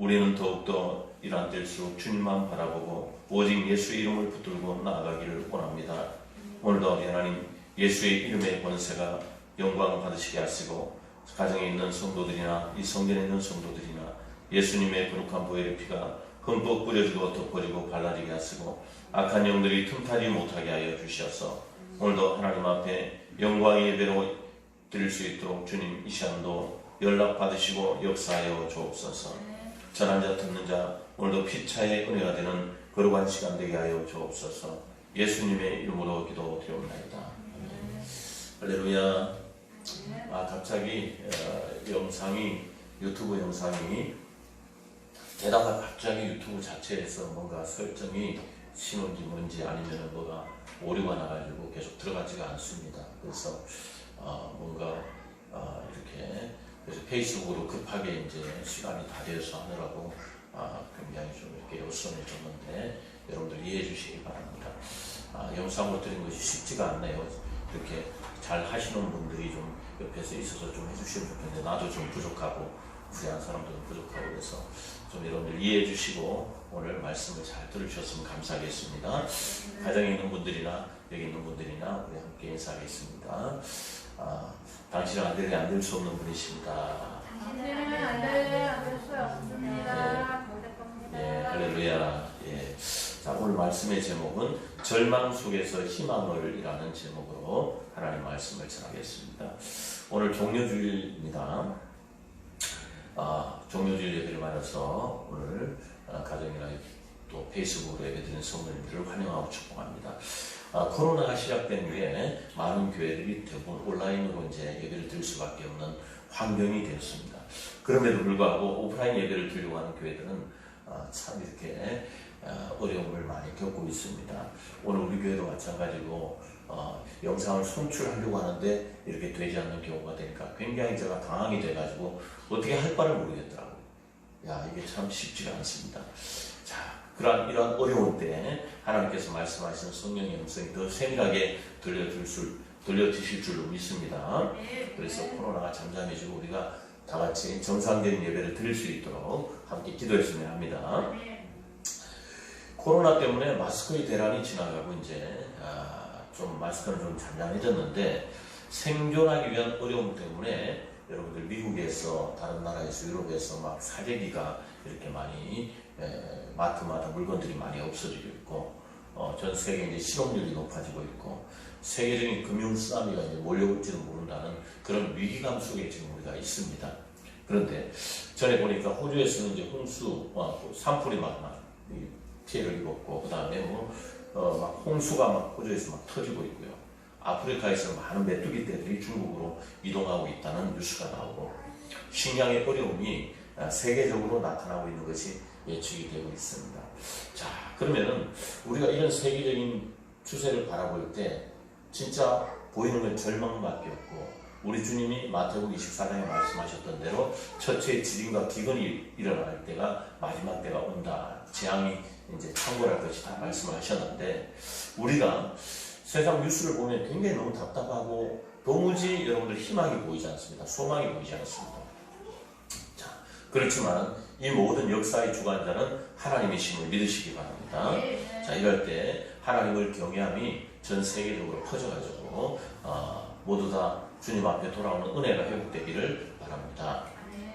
우리는 더욱더 이러한 때일수록 주님만 바라보고 오직 예수의 이름을 붙들고 나아가기를 원합니다. 오늘도 하나님 예수의 이름의 권세가 영광을 받으시게 하시고 가정에 있는 성도들이나 이 성전에 있는 성도들이나 예수님의 거룩한 보혈의 피가 흠뻑 뿌려지고 덮어지고 발라지게 하시고 악한 영들이 틈타지 못하게 하여 주시어서 오늘도 하나님 앞에 영광의 예배로 드릴 수 있도록 주님 이 시간도 연락받으시고 역사하여 주옵소서. 전한 자 듣는 자 오늘도 피차의 은혜가 되는 거룩한 시간 되게 하여 주옵소서. 예수님의 이름으로 기도드리옵나이다. 할렐루야. 갑자기 유튜브 영상이 게다가 갑자기 유튜브 자체에서 뭔가 설정이 신호인지 뭔지 아니면 뭐가 오류가 나가지고 계속 들어가지가 않습니다. 그래서 뭔가 이렇게 그래서 페이스북으로 급하게 이제 시간이 다 되어서 하느라고 굉장히 좀 이렇게 요청을 줬는데 여러분들 이해해 주시기 바랍니다. 영상으로 드린 것이 쉽지가 않네요. 이렇게 잘 하시는 분들이 좀 옆에서 있어서 좀 해주시면 좋겠는데 나도 좀 부족하고 후회한 사람들은 부족하고 그래서 좀 여러분들 이해해 주시고 오늘 말씀을 잘 들으셨으면 감사하겠습니다. 가정에 있는 분들이나 여기 있는 분들이나 우리 함께 인사하겠습니다. 당신은 안 될 수 없는 분이십니다. 당신은 안 될 수 없습니다. 예, 할렐루야. 예. 자, 오늘 말씀의 제목은 절망 속에서 희망을 이라는 제목으로 하나님 말씀을 전하겠습니다. 오늘 종료주일입니다. 종료주일 예배를 맞아서 오늘 가정이나 또 페이스북으로 예배드리는 성도님들을 환영하고 축복합니다. 코로나가 시작된 후에 많은 교회들이 대부분 온라인으로 이제 예배를 드릴 수밖에 없는 환경이 되었습니다. 그럼에도 불구하고 오프라인 예배를 드리려고 하는 교회들은 참 이렇게 어려움을 많이 겪고 있습니다. 오늘 우리 교회도 마찬가지고 영상을 송출하려고 하는데 이렇게 되지 않는 경우가 되니까 굉장히 제가 당황이 돼가지고 어떻게 할 바를 모르겠더라고요. 이게 참 쉽지가 않습니다. 자, 이런 어려운 때 하나님께서 말씀하시는 성령의 음성이 더 세밀하게 들려주실 줄로 믿습니다. 그래서 코로나가 잠잠해지고 우리가 다 같이 정상적인 예배를 드릴 수 있도록 함께 기도했으면 합니다. 코로나 때문에 마스크의 대란이 지나가고 이제 좀 마스크는 좀 잠잠해졌는데 생존하기 위한 어려움 때문에 여러분들 미국에서 다른 나라에서 유럽에서 막 사재기가 이렇게 많이 마트마다 물건들이 많이 없어지고 있고 전 세계 이제 실업률이 높아지고 있고 세계적인 금융 쓰나미가 이제 몰려올지도 모른다는 그런 위기감 속에 지금 우리가 있습니다. 그런데 전에 보니까 호주에서는 이제 홍수, 산불이 막 피해를 입었고 그 다음에 막 홍수가 막 호주에서 막 터지고 있고요. 아프리카에서 많은 메뚜기 떼들이 중국으로 이동하고 있다는 뉴스가 나오고 식량의 어려움이 세계적으로 나타나고 있는 것이 예측이 되고 있습니다. 자, 그러면은 우리가 이런 세계적인 추세를 바라볼 때 진짜 보이는 건 절망밖에 없고 우리 주님이 마태복음 24장에 말씀하셨던 대로 첫째 지진과 기근이 일어날 때가 마지막 때가 온다. 재앙이 이제 창궐할 것이다 말씀을 하셨는데 우리가 세상 뉴스를 보면 굉장히 너무 답답하고 도무지 여러분들 희망이 보이지 않습니다. 소망이 보이지 않습니다. 자, 그렇지만 이 모든 역사의 주관자는 하나님이심을 믿으시기 바랍니다. 자, 이럴 때 하나님을 경외함이 전 세계적으로 퍼져가지고 모두 다 주님 앞에 돌아오는 은혜가 회복되기를 바랍니다.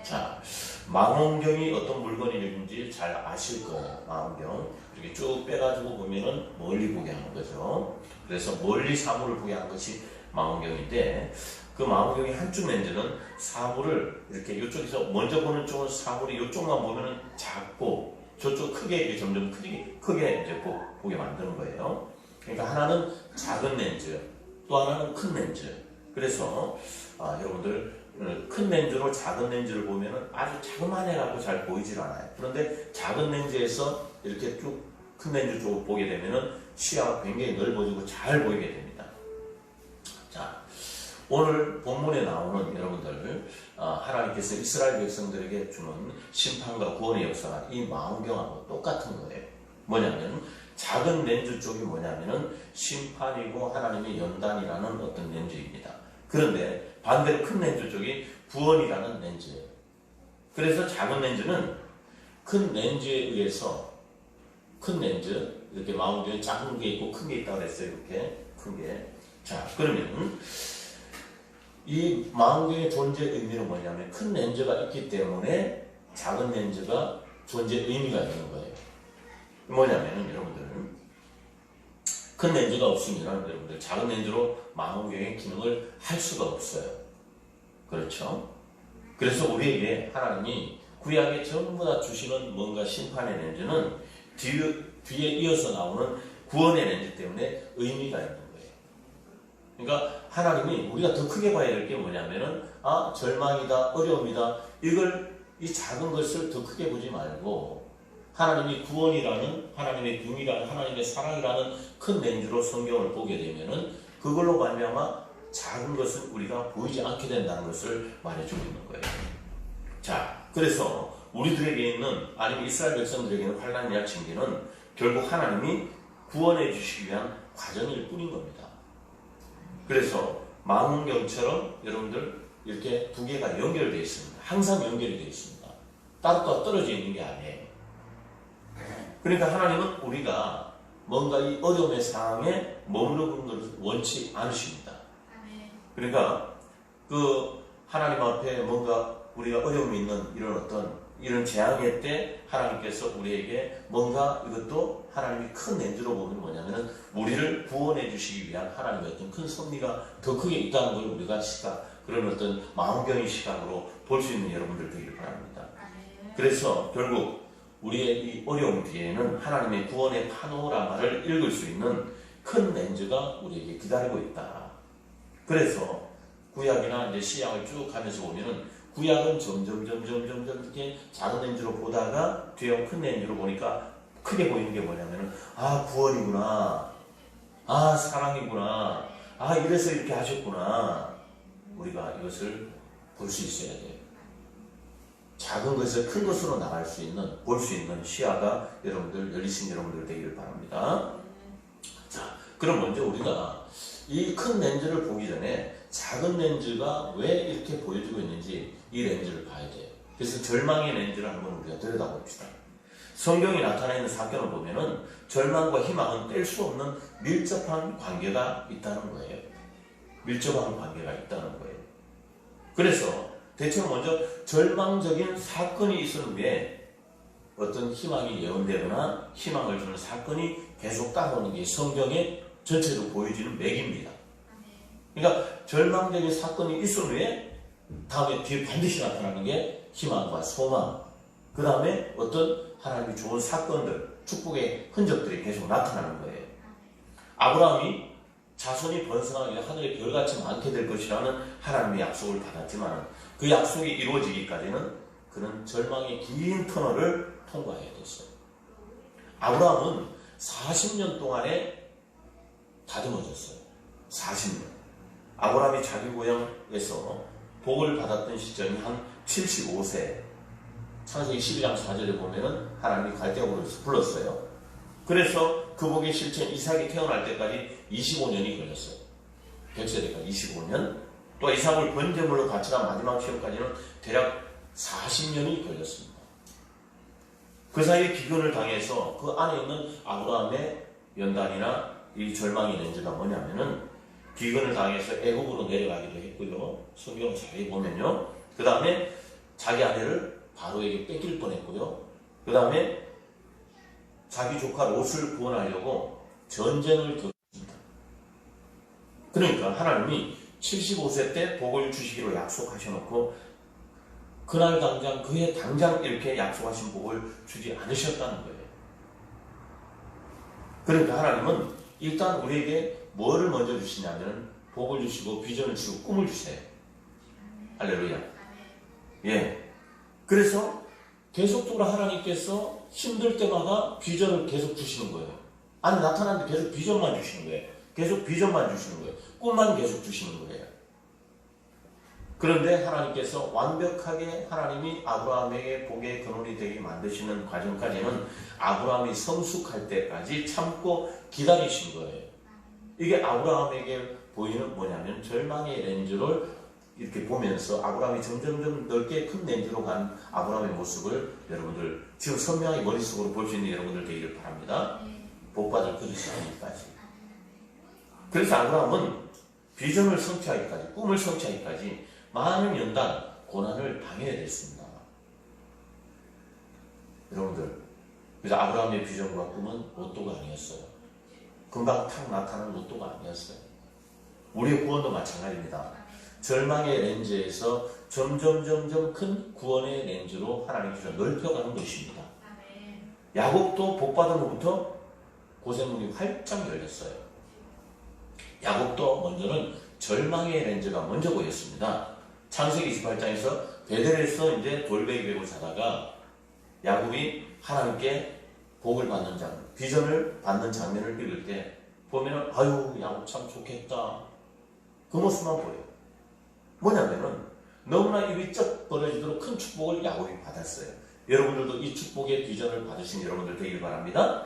자, 망원경이 어떤 물건인지 잘 아실 거예요. 망원경 이렇게 쭉 빼가지고 보면은 멀리 보게 하는 거죠. 그래서 멀리 사물을 보게 하는 것이 망원경인데 그 망원경의 한쪽 렌즈는 사물을 이렇게 이쪽에서 먼저 보는 쪽은 사물이 이쪽만 보면은 작고 저쪽 크게 점점 크게 이제 보게 만드는 거예요. 그러니까 하나는 작은 렌즈, 또 하나는 큰 렌즈. 그래서 여러분들 큰 렌즈로 작은 렌즈를 보면은 아주 자그만 해갖고 잘 보이질 않아요. 그런데 작은 렌즈에서 이렇게 쭉 큰 렌즈 쪽으로 보게 되면은 시야가 굉장히 넓어지고 잘 보이게 됩니다. 자, 오늘 본문에 나오는 여러분들 하나님께서 이스라엘 백성들에게 주는 심판과 구원의 역사가 이 망원경하고 똑같은 거예요. 뭐냐면 작은 렌즈 쪽이 뭐냐면은 심판이고 하나님의 연단이라는 어떤 렌즈입니다. 그런데 반대로 큰 렌즈 쪽이 구원이라는 렌즈예요. 그래서 작은 렌즈는 큰 렌즈에 의해서 큰 렌즈 이렇게 망원경에 작은 게 있고 큰 게 있다고 그랬어요. 이렇게 큰 게. 자, 그러면 이 망원경의 존재 의미는 뭐냐면 큰 렌즈가 있기 때문에 작은 렌즈가 존재 의미가 있는 거예요. 뭐냐면 여러분들 큰 렌즈가 없으면 여러분들 작은 렌즈로 망원경의 기능을 할 수가 없어요. 그렇죠? 그래서 우리에게 하나님이 구약에 전부 다 주시는 뭔가 심판의 렌즈는 뒤에 이어서 나오는 구원의 렌즈 때문에 의미가 있는 거예요. 그러니까 하나님이 우리가 더 크게 봐야 될 게 뭐냐면은 절망이다, 어려움이다, 이 작은 것을 더 크게 보지 말고 하나님이 구원이라는 하나님의 궁이라는 하나님의 사랑이라는 큰 렌즈로 성경을 보게 되면은 그걸로 말미암아 작은 것은 우리가 보이지 않게 된다는 것을 말해주고 있는 거예요. 자, 그래서 우리들에게 있는 아니면 이스라엘 백성들에게는 환난 약징계는 결국 하나님이 구원해 주시기 위한 과정일 뿐인 겁니다. 그래서 망원경처럼 여러분들 이렇게 두 개가 연결되어 있습니다. 항상 연결이 되어 있습니다. 따로따로 떨어져 있는 게 아니에요. 그러니까 하나님은 우리가 뭔가 이 어려움의 상황에 머무르는 것을 원치 않으십니다. 그러니까 하나님 앞에 뭔가 우리가 어려움이 있는 이런 재앙의 때 하나님께서 우리에게 뭔가 이것도 하나님이 큰 렌즈로 보면 뭐냐면은 우리를 구원해 주시기 위한 하나님의 어떤 큰 섭리가 더 크게 있다는 걸 우리가 그런 어떤 망원경의 시각으로 볼 수 있는 여러분들 되길 바랍니다. 그래서 결국 우리의 이 어려움 뒤에는 하나님의 구원의 파노라마를 읽을 수 있는 큰 렌즈가 우리에게 기다리고 있다. 그래서 구약이나 이제 시약을 쭉 가면서 보면은 구약은 점점 이렇게 작은 렌즈로 보다가 뒤에 큰 렌즈로 보니까 크게 보이는 게 뭐냐면은 구원이구나, 사랑이구나, 이래서 이렇게 하셨구나. 우리가 이것을 볼 수 있어야 돼요. 작은 것을 큰 것으로 나갈 수 있는, 볼 수 있는 시야가 열리신 여러분들 되기를 바랍니다. 자, 그럼 먼저 우리가 이 큰 렌즈를 보기 전에 작은 렌즈가 왜 이렇게 보여주고 있는지 이 렌즈를 봐야 돼요. 그래서 절망의 렌즈를 한번 우리가 들여다봅시다. 성경이 나타내는 사건을 보면은 절망과 희망은 뗄 수 없는 밀접한 관계가 있다는 거예요. 밀접한 관계가 있다는 거예요. 그래서 대체로 먼저 절망적인 사건이 있은 후에 어떤 희망이 예언되거나 희망을 주는 사건이 계속 따라오는 게 성경에 전체로 보여지는 맥입니다. 그러니까 절망적인 사건이 있은 후에 다음에 뒤에 반드시 나타나는 게 희망과 소망, 그 다음에 어떤 하나님이 좋은 사건들, 축복의 흔적들이 계속 나타나는 거예요. 아브라함이 자손이 번성하게 하늘의 별같이 많게 될 것이라는 하나님의 약속을 받았지만 그 약속이 이루어지기까지는 그는 절망의 긴 터널을 통과해야 됐어요. 아브라함은 40년 동안에 다듬어졌어요. 40년. 아브라함이 자기 고향에서 복을 받았던 시점이 한 75세. 창세기 12장 4절에 보면은 하나님이 갈대아우로 불렀어요. 그래서 그 복의 실천 이삭이 태어날 때까지 25년이 걸렸어요. 100세대까지 25년. 또 이삭을 번제물로 바치라 마지막 시험까지는 대략 40년이 걸렸습니다. 그 사이에 기근을 당해서 그 안에 있는 아브라함의 연단이나 이 절망의 렌즈가 뭐냐면은 기근을 당해서 애국으로 내려가기도 했고요. 성경 자세히 보면요. 그 다음에 자기 아내를 바로에게 뺏길 뻔했고요. 그 다음에 자기 조카 롯을 구원하려고 전쟁을 겪었습니다. 그러니까 하나님이 75세 때 복을 주시기로 약속하셔놓고 그날 당장 그해 당장 이렇게 약속하신 복을 주지 않으셨다는 거예요. 그러니까 하나님은 일단 우리에게 뭐를 먼저 주시냐면 복을 주시고 비전을 주시고 꿈을 주세요. 할렐루야. 예. 그래서 계속적으로 하나님께서 힘들 때마다 비전을 계속 주시는 거예요. 아니 나타나는데 계속 비전만 주시는 거예요. 계속 비전만 주시는 거예요. 꿈만 계속 주시는 거예요. 그런데 하나님께서 완벽하게 하나님이 아브라함에게 복의 근원이 되게 만드시는 과정까지는 아브라함이 성숙할 때까지 참고 기다리신 거예요. 이게 아브라함에게 보이는 뭐냐면 절망의 렌즈를 이렇게 보면서 아브라함이 점점점 넓게 큰 렌즈로 간 아브라함의 모습을 여러분들 지금 선명하게 머릿속으로 볼 수 있는 여러분들 되기를 바랍니다. 복받을 그릇이 아니기까지. 그래서 아브라함은 비전을 성취하기까지, 꿈을 성취하기까지 많은 연단, 고난을 당해야 됐습니다. 여러분들, 그래서 아브라함의 비전과 꿈은 로또가 아니었어요. 금방 탁 나타나는 로또가 아니었어요. 우리의 구원도 마찬가지입니다. 절망의 렌즈에서 점점 큰 구원의 렌즈로 하나님께서 넓혀가는 것입니다. 야곱도 복받은 후부터 고생문이 활짝 열렸어요. 야곱도 먼저는 절망의 렌즈가 먼저 보였습니다. 창세기 28장에서 베델에서 이제 돌베개 베고 자다가 야곱이 하나님께 복을 받는 장면, 비전을 받는 장면을 읽을 때 보면은 아유 야곱 참 좋겠다. 그 모습만 보여요. 뭐냐면은 너무나 입이 쩍 벌어지도록 큰 축복을 야곱이 받았어요. 여러분들도 이 축복의 비전을 받으신 여러분들 되길 바랍니다.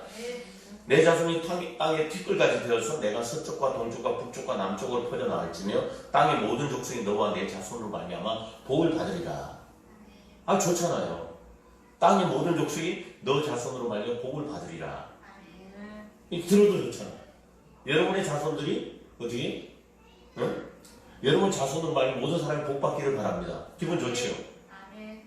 내 자손이 땅의 티끌같이 되어서 내가 서쪽과 동쪽과 북쪽과 남쪽으로 퍼져나갈지며 땅의 모든 족속이 너와 내 자손으로 말미암아 복을 받으리라. 아 좋잖아요. 땅의 모든 족속이 너 자손으로 말미암아 복을 받으리라. 들어도 좋잖아. 여러분의 자손들이 어떻게? 응? 여러분 자손으로 말미암아 모든 사람이 복 받기를 바랍니다. 기분 좋지요?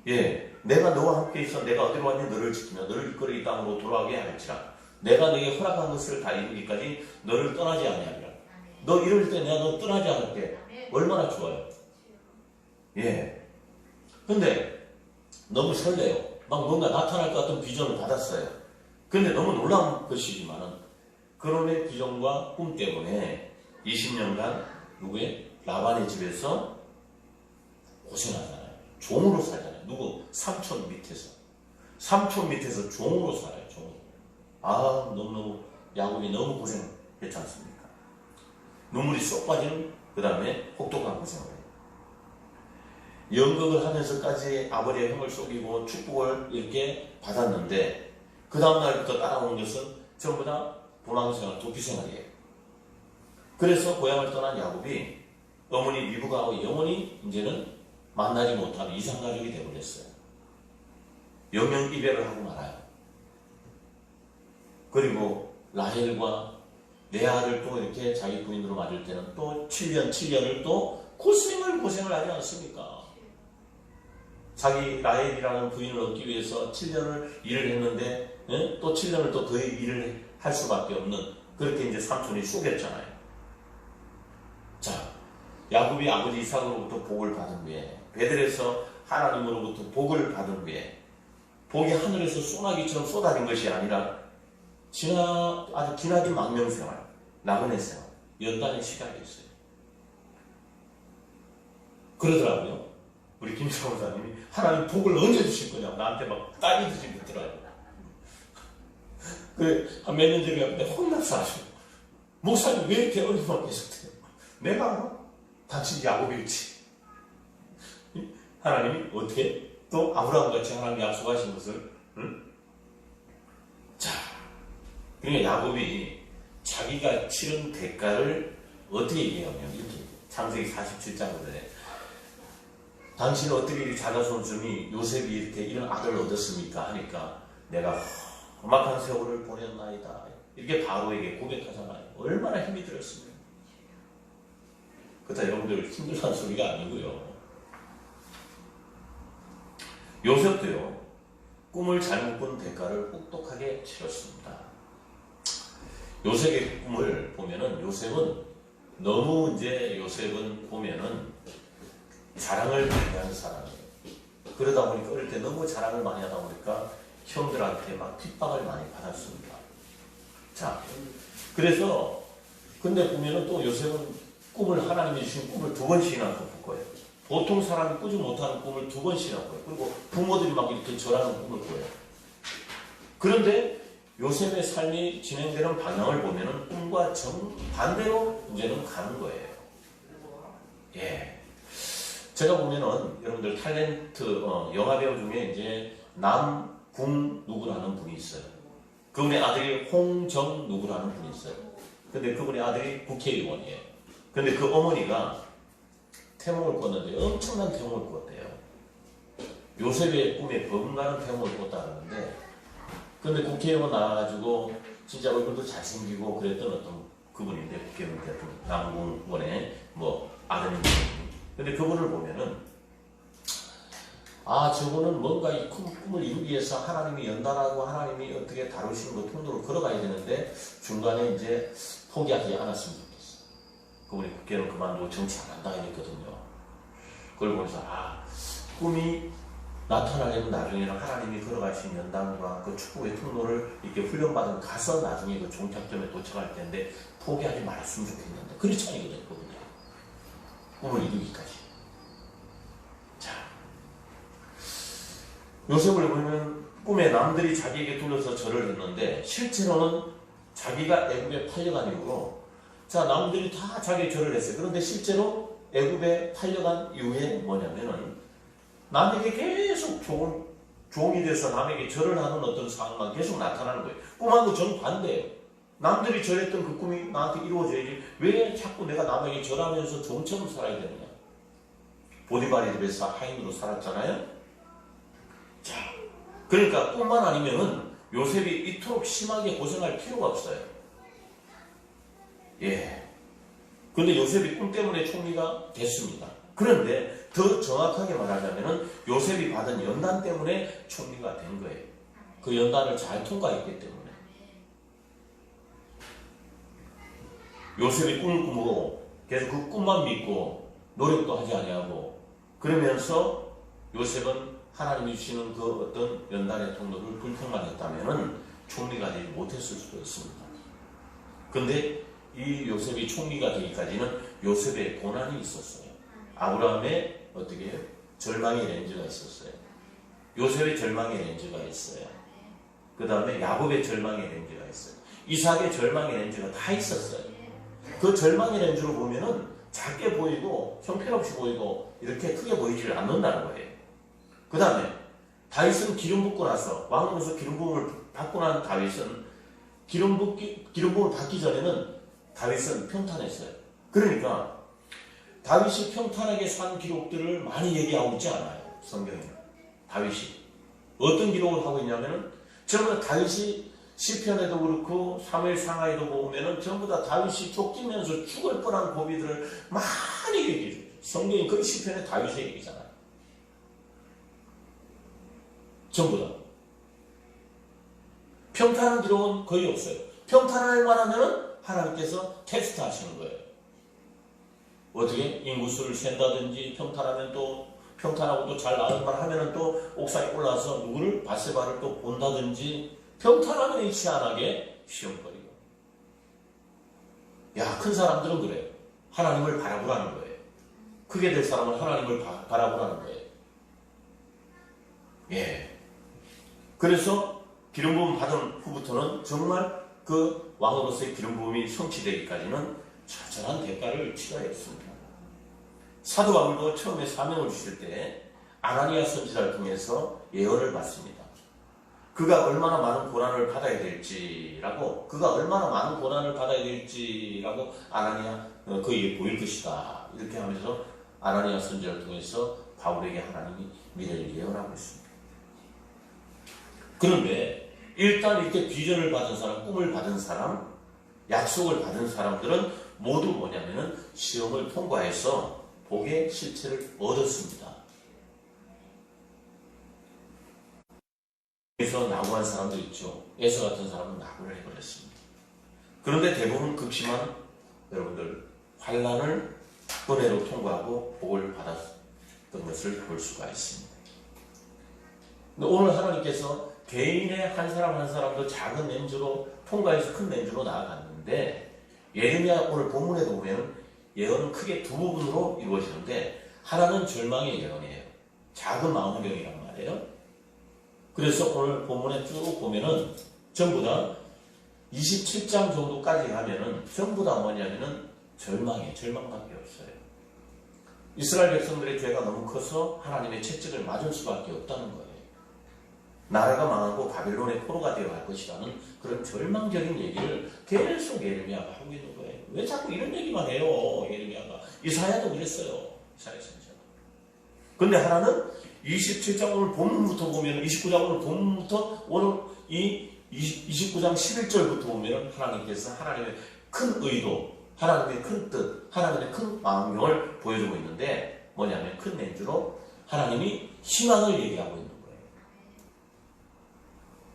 예, 내가 너와 함께 있어 내가 어디로 왔니 너를 지키며 너를 이끌어 이 땅으로 돌아가게 하겠지라. 내가 너에게 허락한 것을 다 이루기까지 너를 떠나지 아니하리라. 너 이럴 때 내가 너 떠나지 않을게. 얼마나 좋아요. 예. 근데 너무 설레요. 막 뭔가 나타날 것 같은 비전을 받았어요. 근데 너무 놀라운 것이지만은 그놈의 비전과 꿈 때문에 20년간 누구의? 라반의 집에서 고생하잖아요. 종으로 살잖아요. 누구? 삼촌 밑에서. 삼촌 밑에서 종으로 살아요. 종으로. 아, 너무너무 야곱이 너무 고생했지 않습니까? 눈물이 쏙 빠지는 그 다음에 혹독한 고생을 해요. 연극을 하면서까지 아버지의 형을 속이고 축복을 이렇게 받았는데 그 다음날부터 따라오는 것은 전부 다 도망생활, 도피생활이에요. 그래서 고향을 떠난 야곱이 어머니 미브가하고 영원히 이제는 만나지 못하는 이상가족이 되어버렸어요. 영영 이별을 하고 말아요. 그리고 라헬과 레아를 또 이렇게 자기 부인으로 맞을 때는 또 7년을 또 고생을 하지 않습니까? 자기 라헬이라는 부인을 얻기 위해서 7년을 일을 했는데 또 7년을 또 더 일을 할 수밖에 없는 그렇게 이제 삼촌이 속였잖아요. 자, 야곱이 아버지 이삭으로부터 복을 받은 후에 베델에서 하나님으로부터 복을 받은 후에 복이 하늘에서 소나기처럼 쏟아진 것이 아니라 아주 기나긴 망명생활, 나그네 생활, 연단의 시간이 있어요. 그러더라고요. 우리 김철 목사님이 하나님 복을 언제 주실 거냐고 나한테 막 따지듯이 묻더라고요. 한 몇 년 전에 내가 혼났어 아주. 목사님 왜 이렇게 어려움만 계속돼요? 내가 당신 야곱이었지. 하나님이 어떻게 또 아브라함같이 하나님 약속하신 것을 자, 그러니까 야곱이 자기가 치른 대가를 어떻게 얘기하냐면 이렇게 창세기 47장으로 해. 당신은 어떻게 자가손주니 요셉이 이렇게 이런 아들을 얻었습니까? 하니까 내가 험악한 세월을 보냈나이다. 이렇게 바로에게 고백하잖아요. 얼마나 힘이 들었습니까? 그렇다 여러분들 힘들다는 소리가 아니고요. 요셉도요. 꿈을 잘못 꾼 대가를 혹독하게 치렀습니다. 요셉의 꿈을 보면은 요셉은 보면은 자랑을 많이 하는 사람이에요. 그러다 보니까 어릴 때 너무 자랑을 많이 하다 보니까 형들한테 막 핍박을 많이 받았습니다. 자, 그래서 근데 보면은 또 요셉은 하나님이 주신 꿈을 2번씩이나 꿔 거예요. 보통 사람이 꾸지 못하는 꿈을 2번씩이나 꿔요. 그리고 부모들이 막 이렇게 절하는 꿈을 꿔요. 그런데 요셉의 삶이 진행되는 방향을 보면은 꿈과 정반대로 이제는 가는 거예요. 예. 제가 보면은 여러분들 탤런트 영화배우 중에 이제 남궁 누구라는 분이 있어요. 그분의 아들이 홍정 누구라는 분이 있어요. 근데 그분의 아들이 국회의원이에요. 근데 그 어머니가 태몽을 꿨는데 엄청난 태몽을 꿨대요. 요셉의 꿈에 버금가는 태몽을 꿨다는데, 근데 국회의원 나와가지고 진짜 얼굴도 잘생기고 그랬던 어떤 그분인데, 국회의원 대통령 남궁원의 뭐 아드님. 근데 그분을 보면은 저분은 뭔가 이 꿈을 이루기 위해서 하나님이 연단하고 하나님이 어떻게 다루시는 그 통로로 걸어가야 되는데 중간에 이제 포기하지 않았으면 좋겠어. 그분이 국회의원 그만두고 정치 안 한다 이랬거든요. 그걸 보면서 꿈이 나타나려면 나중에는 하나님이 걸어가신 연단과 그 축복의 통로를 이렇게 훈련받은 가서 나중에 그 종착점에 도착할 텐데 포기하지 말았으면 좋겠는데 그렇지 않거든요. 그분들 꿈을 이루기까지. 자, 요셉을 보면 꿈에 남들이 자기에게 둘러서 절을 했는데 실제로는 자기가 애굽에 팔려간 이후로 남들이 다 자기의 절을 했어요. 그런데 실제로 애굽에 팔려간 이후에 뭐냐면은 남에게 계속 종이 돼서 남에게 절을 하는 어떤 상황만 계속 나타나는 거예요. 꿈하고 정반대예요. 남들이 절했던 그 꿈이 나한테 이루어져야지 왜 자꾸 내가 남에게 절하면서 종처럼 살아야 되느냐. 보디발의 집에서 하인으로 살았잖아요. 자, 그러니까 꿈만 아니면은 요셉이 이토록 심하게 고생할 필요가 없어요. 예. 근데 요셉이 꿈 때문에 총리가 됐습니다. 그런데 더 정확하게 말하자면은 요셉이 받은 연단 때문에 총리가 된 거예요. 그 연단을 잘 통과했기 때문에. 요셉이 꿈을 꾸고 계속 그 꿈만 믿고 노력도 하지 아니하고 그러면서 요셉은 하나님이 주시는 그 어떤 연단의 통로를 불평만 했다면은 총리가 되지 못했을 수도 있습니다. 근데 이 요셉이 총리가 되기까지는 요셉의 고난이 있었어요. 아브라함의 어떻게 절망의 렌즈가 있었어요. 요셉의 절망의 렌즈가 있어요. 그 다음에 야곱의 절망의 렌즈가 있어요. 이삭의 절망의 렌즈가 다 있었어요. 그 절망의 렌즈로 보면은 작게 보이고 형편없이 보이고 이렇게 크게 보이지를 않는다는 거예요. 그 다음에 다윗은 기름 붓고 나서 왕으로서 기름 부음을 받고 난 다윗은 기름 부음을 받기 전에는 다윗은 평탄했어요. 그러니까 다윗이 평탄하게 산 기록들을 많이 얘기하고 있지 않아요. 성경에는. 다윗이 어떤 기록을 하고 있냐면은 전부 다 다윗이 시편에도 그렇고 사무엘 상하에도 보면은 전부 다 다윗이 쫓기면서 죽을 뻔한 고비들을 많이 얘기해줘요. 성경이 그 시편에 다윗의 얘기잖아요. 전부 다. 평탄한 기록은 거의 없어요. 평탄할 만하면은 하나님께서 테스트 하시는 거예요. 어떻게 인구수를 센다든지 평탄하면 또 평탄하고 또 잘 나오기만 하면은 또 옥상에 올라와서 누구를 바세바를 또 본다든지 평탄하면 희한하게 시험거리고. 큰 사람들은 그래요. 하나님을 바라보라는 거예요. 크게 될 사람은 하나님을 바라보라는 거예요. 예. 그래서 기름 부음 받은 후부터는 정말 그 왕으로서의 기름 부음이 성취되기까지는 처절한 대가를 치러야 했습니다. 사도 바울도 처음에 사명을 주실 때 아나니아 선지자를 통해서 예언을 받습니다. 그가 얼마나 많은 고난을 받아야 될지라고 아나니아 그에게 보일 것이다. 이렇게 하면서 아나니아 선지자를 통해서 바울에게 하나님이 미래를 예언하고 있습니다. 그런데 일단 이렇게 비전을 받은 사람, 꿈을 받은 사람, 약속을 받은 사람들은 모두 뭐냐면은 시험을 통과해서 복의 실체를 얻었습니다. 그래서 낙오한 사람도 있죠. 에서 같은 사람은 낙오를 해버렸습니다. 그런데 대부분 극심한 여러분들 환난을 은혜로 통과하고 복을 받았던 것을 볼 수가 있습니다. 근데 오늘 하나님께서 개인의 한 사람 한 사람도 작은 렌즈로 통과해서 큰 렌즈로 나아갔는데 예레미야 오늘 본문에도 보면 예언은 크게 두 부분으로 이루어지는데 하나는 절망의 예언이에요. 작은 망원경이란 말이에요. 그래서 오늘 본문에 쭉 보면은 전부 다 27장 정도까지 가면은 전부 다 뭐냐면은 절망밖에 없어요. 이스라엘 백성들의 죄가 너무 커서 하나님의 채찍을 맞을 수밖에 없다는 거예요. 나라가 망하고 바벨론의 포로가 되어갈 것이라는 그런 절망적인 얘기를 계속 예레미야가 하고 있는 거예요. 왜 자꾸 이런 얘기만 해요? 예레미야가. 이사야도 그랬어요. 이스라엘 선지자가. 근데 하나는 27장 오늘 본문부터 보면 29장 오늘 본문부터 오늘 이 29장 11절부터 보면 하나님께서 하나님의 큰 의도, 하나님의 큰 뜻, 하나님의 큰 망명을 보여주고 있는데 뭐냐면 큰 렌즈로 하나님이 희망을 얘기하고 있는 거예요.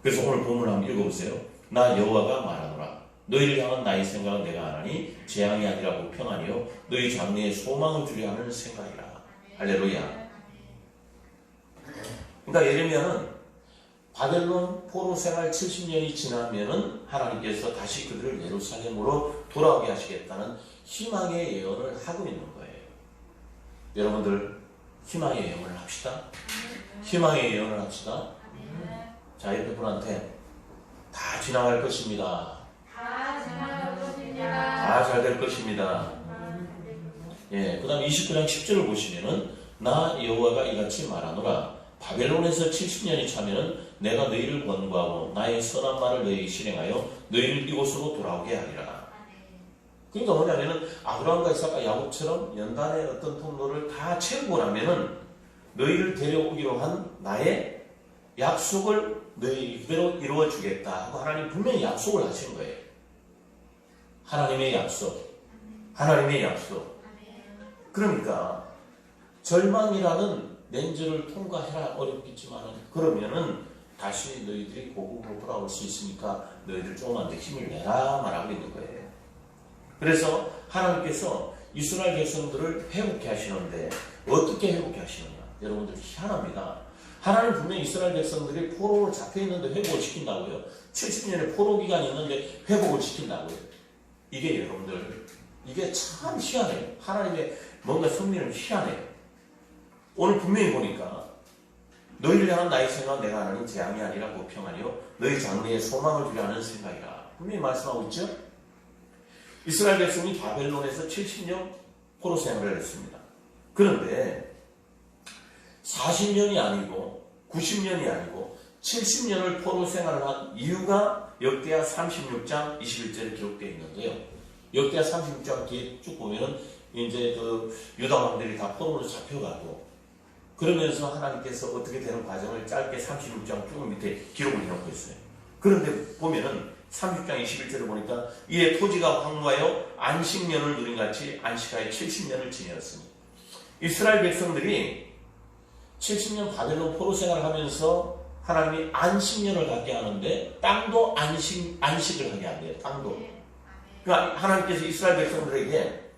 그래서 오늘 본문 한번 읽어보세요. 나 여호와가 말하노라. 너희를 향한 나의 생각은 내가 아나니 재앙이 아니라 평안이요 너희 장래에 소망을 주려 하는 생각이라. 할렐루야. 그러니까 예레미야는 바벨론 포로 생활 70년이 지나면은 하나님께서 다시 그들을 예루살렘으로 돌아오게 하시겠다는 희망의 예언을 하고 있는 거예요. 여러분들 희망의 예언을 합시다. 희망의 예언을 합시다. 자, 옆에 분한테 다 지나갈 것입니다. 다 지나갈 것입니다. 다 잘 될 것입니다. 예, 그 다음 29장 10절을 보시면은 나 여호와가 이같이 말하노라. 바벨론에서 70년이 차면은 내가 너희를 권고하고 나의 선한 말을 너희에게 실행하여 너희를 이곳으로 돌아오게 하리라. 그러니까 뭐냐면은 아브라함과 이삭과 야곱처럼 연단의 어떤 통로를 다 채우고 나면은 너희를 데려오기로 한 나의 약속을 너희 그대로 이루어 주겠다 하고 하나님 분명히 약속을 하신 거예요. 하나님의 약속. 하나님의 약속. 그러니까 절망이라는 렌즈를 통과해라 어렵겠지만 그러면은 다시 너희들이 고국으로 돌아올 수 있으니까 너희들 조금만 더 힘을 내라 말하고 있는 거예요. 그래서 하나님께서 이스라엘 백성들을 회복케 하시는데 어떻게 회복케 하시느냐? 여러분들 희한합니다. 하나님 분명히 이스라엘 백성들이 포로로 잡혀있는데 회복을 시킨다고요. 70년의 포로 기간이 있는데 회복을 시킨다고요. 이게 여러분들 이게 참 희한해요. 하나님의 뭔가 섭리는 희한해요. 오늘 분명히 보니까 너희를 향한 나의 생각은 내가 하나님 재앙이 아니라 평안이요 너희 장래에 소망을 주려 하는 생각이라 분명히 말씀하고 있죠. 이스라엘 백성이 바벨론에서 70년 포로 생활을 했습니다. 그런데 40년이 아니고 90년이 아니고 70년을 포로 생활을 한 이유가 역대하 36장 21절에 기록되어 있는데요. 역대하 36장 뒤에 쭉 보면은 이제 그 유다 왕들이 다 포로로 잡혀가고 그러면서 하나님께서 어떻게 되는 과정을 짧게 36장 쭉 밑에 기록을 해놓고 있어요. 그런데 보면은 30장 21절을 보니까 이에 토지가 황무하여 안식년을 누린 같이 안식하여 70년을 지내었으니 이스라엘 백성들이 70년 바벨론 포로 생활을 하면서 하나님이 안식년을 갖게 하는데 땅도 안식을 하게 한대요. 땅도. 그러니까 하나님께서 이스라엘 백성들에게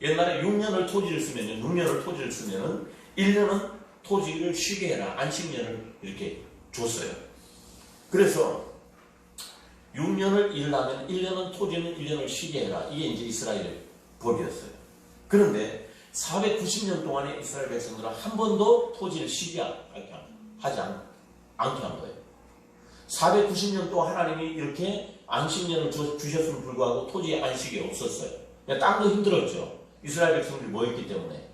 옛날에 6년을 토지를 쓰면은 1년은 토지를 쉬게 해라. 안식년을 이렇게 줬어요. 그래서 6년을 일하면 1년은 토지는 1년을 쉬게 해라. 이게 이제 이스라엘의 법이었어요. 그런데 490년 동안에 이스라엘 백성들은 한 번도 토지를 쉬게 하지 않게 한 거예요. 490년 동안 하나님이 이렇게 안식년을 주셨음을 불구하고 토지에 안식이 없었어요. 땅도 힘들었죠. 이스라엘 백성들이 모였기 때문에.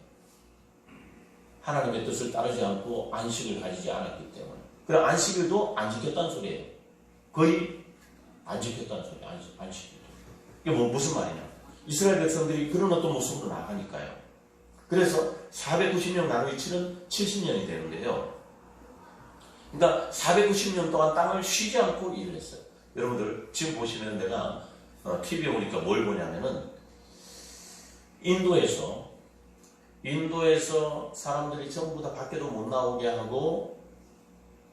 하나님의 뜻을 따르지 않고 안식을 가지지 않았기 때문에. 그럼 안식일도 안 지켰다는 소리예요. 거의 안 지켰다는 소리예요. 안식일도. 이게 무슨 말이냐. 이스라엘 백성들이 그런 어떤 모습으로 나가니까요. 그래서 490년 나누기 7은 70년이 되는데요. 그러니까 490년 동안 땅을 쉬지 않고 일을 했어요. 여러분들 지금 보시면 내가 TV에 오니까 뭘 보냐면은 인도에서 사람들이 전부 다 밖에도 못 나오게 하고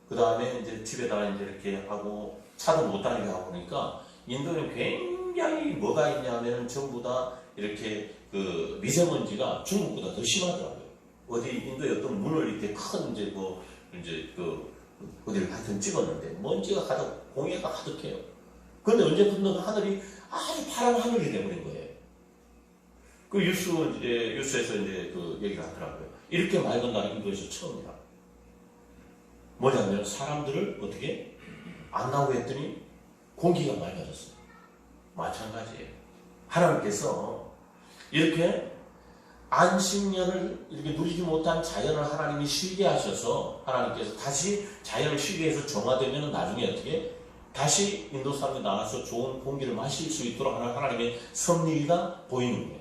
그 다음에 이제 집에다가 이제 이렇게 하고 차도 못 다니게 하고 그러니까 인도는 굉장히 뭐가 있냐면은 전부 다 이렇게 그 미세먼지가 중국보다 더 심하더라고요. 어디 인도에 어떤 문을 이렇게 큰 어디를 하여튼 찍었는데 먼지가 가득 공해가 가득해요. 그런데 언제부터 하늘이 아주 파란 하늘이 돼버린 거예요. 그 뉴스에서 이제 그 얘기를 하더라고요. 이렇게 맑은 날은 인도에서 처음이라. 뭐냐면 사람들을 어떻게 안 나오게 했더니 공기가 맑아졌어요. 마찬가지예요. 하나님께서 이렇게 안식년을 이렇게 누리지 못한 자연을 하나님이 쉬게 하셔서 하나님께서 다시 자연을 쉬게 해서 정화되면 나중에 어떻게 다시 인도 사람이 나와서 좋은 공기를 마실 수 있도록 하는 하나님의 섭리가 보이는 거예요.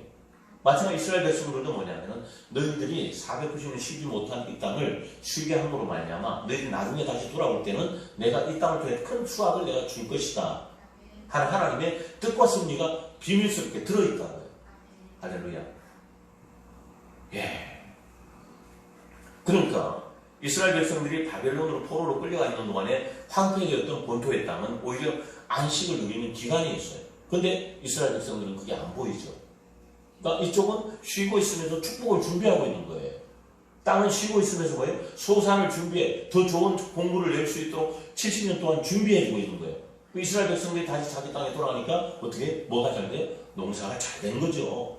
마찬가지 이스라엘 백성들도 뭐냐면은 너희들이 490년 쉬지 못한 이 땅을 쉬게 함으로 말미암아 너희들이 나중에 다시 돌아올 때는 내가 이 땅을 통해 큰 수확을 내가 줄 것이다 하는 하나님의 뜻과 섭리가 비밀스럽게 들어있다고요. 할렐루야. 예. 그러니까 이스라엘 백성들이 바벨론으로 포로로 끌려가 있는 동안에 황폐되었던 본토의 땅은 오히려 안식을 누리는 기간이 있어요. 근데 이스라엘 백성들은 그게 안 보이죠. 그러니까 이쪽은 쉬고 있으면서 축복을 준비하고 있는 거예요. 땅은 쉬고 있으면서 뭐예요? 소산을 준비해 더 좋은 공부를 낼 수 있도록 70년 동안 준비해주고 있는 거예요. 이스라엘 백성들이 다시 자기 땅에 돌아가니까 어떻게 뭐가 잘 돼? 농사가 잘 된 거죠.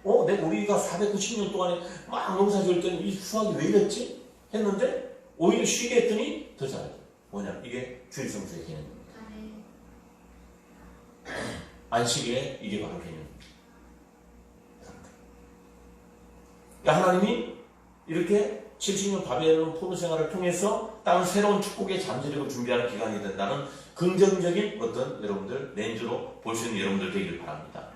우리가 490년 동안에 막 농사 지을 때는 이 수확이 왜 이랬지? 했는데 오히려 쉬게 했더니 더 잘해. 뭐냐? 이게 주일 성수의 개념입니다. 안식일에 이게 바로 개념입니다. 그러니까 하나님이 이렇게 70년 바벨론 포로 생활을 통해서 땅은 새로운 축복의 잠재력을 준비하는 기간이 된다는 긍정적인 어떤 여러분들 렌즈로 볼 수 있는 여러분들 되기를 바랍니다.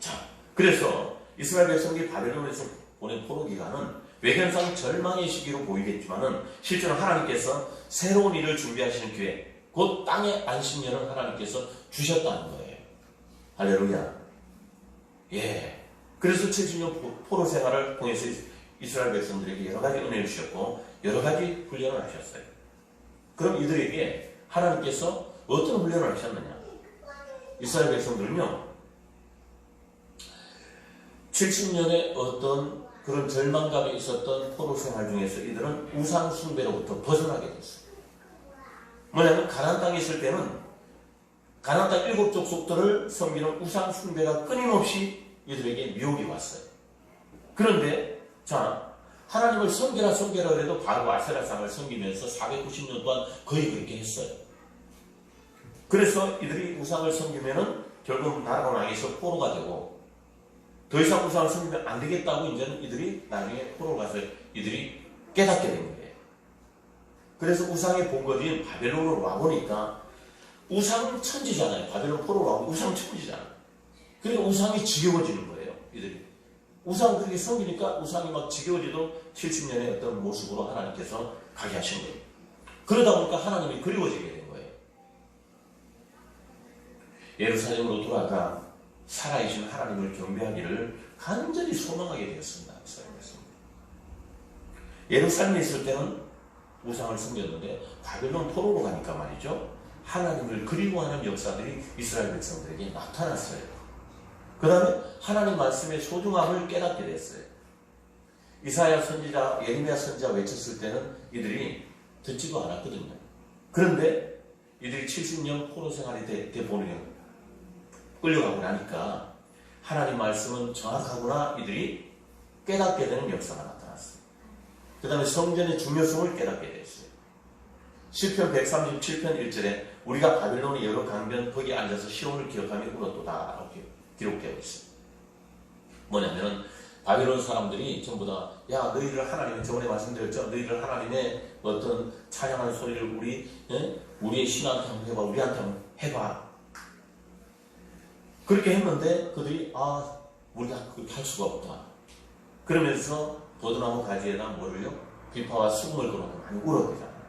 자, 그래서 이스라엘 백성들이 바벨론에서 보낸 포로 기간은 외견상 절망의 시기로 보이겠지만은 실제로 하나님께서 새로운 일을 준비하시는 기회, 곧 땅의 안식년을 하나님께서 주셨다는 거예요. 할렐루야. 예. 그래서 70년 포로 생활을 통해서 이스라엘 백성들에게 여러 가지 은혜를 주셨고 여러 가지 훈련을 하셨어요. 그럼 이들에게 하나님께서 어떤 훈련을 하셨느냐? 이스라엘 백성들은요 70년의 어떤 그런 절망감에 있었던 포로 생활 중에서 이들은 우상 숭배로부터 벗어나게 됐어요. 뭐냐면 가나안 땅에 있을 때는 가나안 땅 7족속들을 섬기는 우상 숭배가 끊임없이 이들에게 미혹이 왔어요. 그런데 자 하나님을 섬기라 해도 바로 아세라상을 섬기면서 490년 동안 거의 그렇게 했어요. 그래서 이들이 우상을 섬기면은 결국 나라가 망해서 포로가 되고 더 이상 우상을 섬기면 안 되겠다고 이제는 이들이 나중에 포로 가서 이들이 깨닫게 된 거예요. 그래서 우상의 본거지인 바벨론으로 와보니까 우상 천지잖아요. 바벨론 포로로 와보면 우상 천지잖아요. 그러니까 우상이 지겨워지는 거예요. 이들이. 우상 그렇게 섬기니까 우상이 막 지겨워지도 70년의 어떤 모습으로 하나님께서 가게 하신 거예요. 그러다 보니까 하나님이 그리워지게 된 거예요. 예루살렘으로 돌아가 살아계신 하나님을 경배하기를 간절히 소망하게 되었습니다. 예루살렘에 있을 때는 우상을 섬겼는데 바벨론 포로로 가니까 말이죠. 하나님을 그리워하는 역사들이 이스라엘 백성들에게 나타났어요. 그 다음에 하나님 말씀의 소중함을 깨닫게 됐어요. 이사야 선지자, 예레미야 선지자 외쳤을 때는 이들이 듣지도 않았거든요. 그런데 이들이 70년 포로 생활이 돼보는 끌려가고 나니까 하나님 말씀은 정확하구나 이들이 깨닫게 되는 역사가 나타났어요. 그 다음에 성전의 중요성을 깨닫게 됐어요. 시편 137편 1절에 우리가 바벨론의 여러 강변 거기 앉아서 시온을 기억하며 울었도다 이렇게 기록되어 있어요. 뭐냐면은 바벨론 사람들이 전부 다 야 너희들 하나님의 저번에 말씀드렸죠. 너희들 하나님의 어떤 찬양하는 소리를 우리의 신한테 한번 해봐. 우리한테 한번 해봐. 그렇게 했는데 그들이 우리가 그렇게 할 수가 없다. 그러면서 버드나무 가지에다 뭐를요? 비파와 수금을 걸어서 많이 울어대잖아요.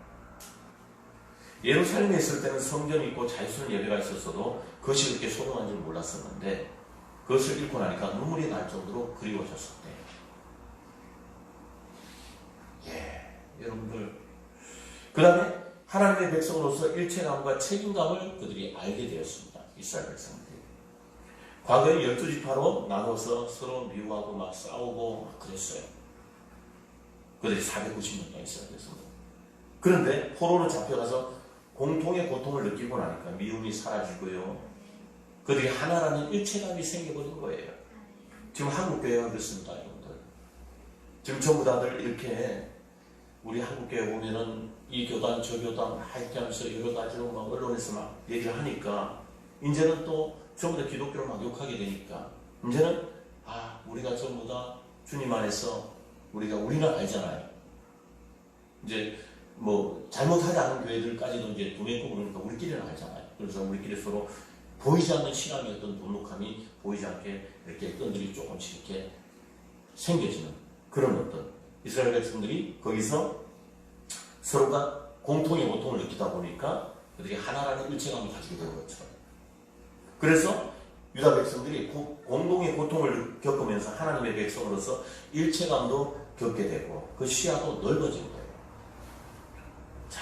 예루살렘에 있을 때는 성전이 있고 자유스러운 예배가 있었어도 그것이 그렇게 소중한 줄 몰랐었는데 그것을 읽고 나니까 눈물이 날 정도로 그리워졌었대요. 여러분들 그 다음에 하나님의 백성으로서 일체감과 책임감을 그들이 알게 되었습니다. 이스라엘 백성들이 과거에 12지파로 나눠서 서로 미워하고 막 싸우고 막 그랬어요. 그들이 490년 동안 이스라엘 백성들. 그런데 포로로 잡혀가서 공통의 고통을 느끼고 나니까 미움이 사라지고요. 그들이 하나라는 일체감이 생겨버린 거예요. 지금 한국교회가 그렇습니다, 여러분들. 지금 전부 다들 이렇게 우리 한국교회 보면은 이 교단 저 교단 이렇게 하면서 여러 가지로 막 언론에서 막 얘기를 하니까 이제는 또 전부 다 기독교를 막 욕하게 되니까 이제는 우리가 전부 다 주님 안에서 우리는 알잖아요. 이제 뭐 잘못하지 않은 교회들까지도 이제 도매고 그러니까 우리끼리는 알잖아요. 그래서 우리끼리 서로 보이지 않는 신앙의 어떤 돈독함이 보이지 않게 이렇게 끈들이 조금씩 이렇게 생겨지는 그런 어떤 이스라엘 백성들이 거기서 서로가 공통의 고통을 느끼다 보니까 그들이 하나라는 일체감을 가지게 되는 것처럼. 그래서 유다 백성들이 공동의 고통을 겪으면서 하나님의 백성으로서 일체감도 겪게 되고 그 시야도 넓어진 거예요. 자,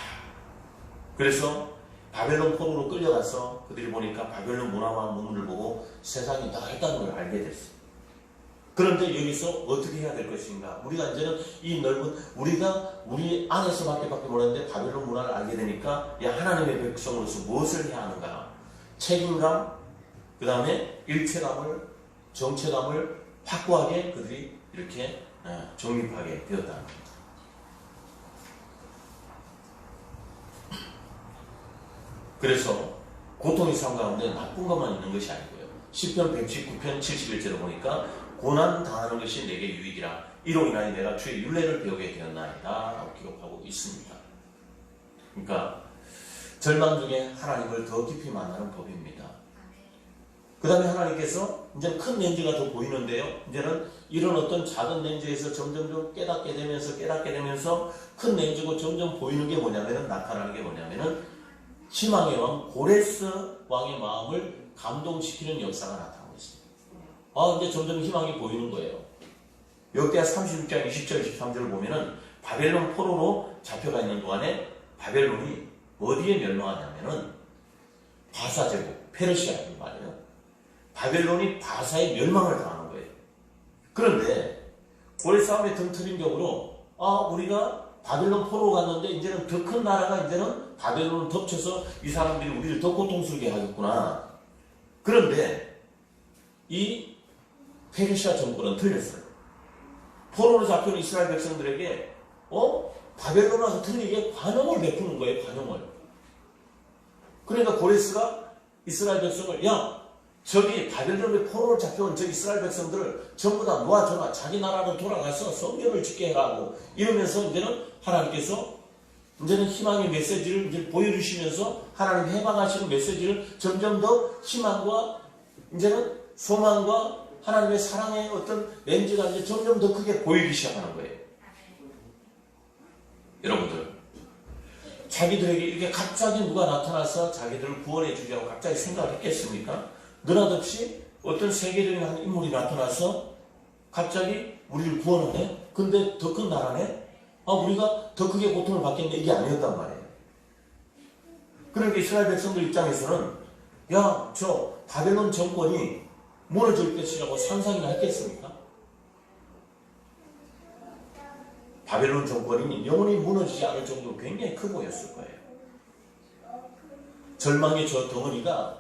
그래서 바벨론 포로로 끌려가서 그들이 보니까 바벨론 문화와 문물을 보고 세상이 넓다는 걸 알게 됐어요. 그런데 여기서 어떻게 해야 될 것인가? 우리가 이제는 이 넓은 우리가 우리 안에서밖에 모르는데 바벨론 문화를 알게 되니까 야 하나님의 백성으로서 무엇을 해야 하는가? 책임감, 그 다음에 일체감을 정체감을 확고하게 그들이 이렇게 정립하게 되었다는 겁니다. 그래서 고통의 삶 가운데 나쁜 것만 있는 것이 아니고요. 시편 119편 71절을 보니까 고난 당하는 것이 내게 유익이라 이로 인하여 내가 주의 율례를 배우게 되었나이다 라고 기록하고 있습니다. 그러니까 절망 중에 하나님을 더 깊이 만나는 법입니다. 그 다음에 하나님께서 이제 큰 렌즈가 더 보이는데요. 이제는 이런 어떤 작은 렌즈에서 점점 깨닫게 되면서 큰 렌즈고 점점 보이는 게 뭐냐면은 나타나는 게 뭐냐면은 희망의 왕 고레스 왕의 마음을 감동시키는 역사가 나타나고 있습니다. 이제 점점 희망이 보이는 거예요. 역대하 36장 20절 23절을 보면은 바벨론 포로로 잡혀가 있는 동안에 바벨론이 어디에 멸망하냐면은 바사 제국 페르시아 말이에요. 바벨론이 바사에 멸망을 당하는 거예요. 그런데 고레 싸움의 등트린 격으로 우리가 바벨론 포로 갔는데 이제는 더 큰 나라가 이제는 바벨론을 덮쳐서 이 사람들이 우리를 더 고통스럽게 하겠구나. 그런데 이 페르시아 정권은 틀렸어요. 포로로 잡혀온 이스라엘 백성들에게 바벨론하고 틀리게 관용을 베푸는 거예요. 관용을. 그러니까 고레스가 이스라엘 백성을 저기 바벨론의 포로로 잡혀온 저 이스라엘 백성들을 전부 다 놓아줘라. 자기 나라로 돌아가서 성전을 짓게 해라고 이러면서 이제는 하나님께서 이제는 희망의 메시지를 이제 보여주시면서 하나님 해방하시는 메시지를 점점 더 희망과 이제는 소망과 하나님의 사랑의 어떤 렌즈가 이제 점점 더 크게 보이기 시작하는 거예요. 여러분들 자기들에게 이렇게 갑자기 누가 나타나서 자기들을 구원해 주자고 갑자기 생각을 했겠습니까? 느닷없이 어떤 세계적인 한 인물이 나타나서 갑자기 우리를 구원하네? 근데 더 큰 나라네? 우리가 더 크게 고통을 받겠네? 이게 아니었단 말이에요. 그러니까 이스라엘 백성들 입장에서는 저 바벨론 정권이 무너질 것이라고 상상이나 했겠습니까? 바벨론 정권이 영원히 무너지지 않을 정도로 굉장히 커 보였을 거예요. 절망의 저 덩어리가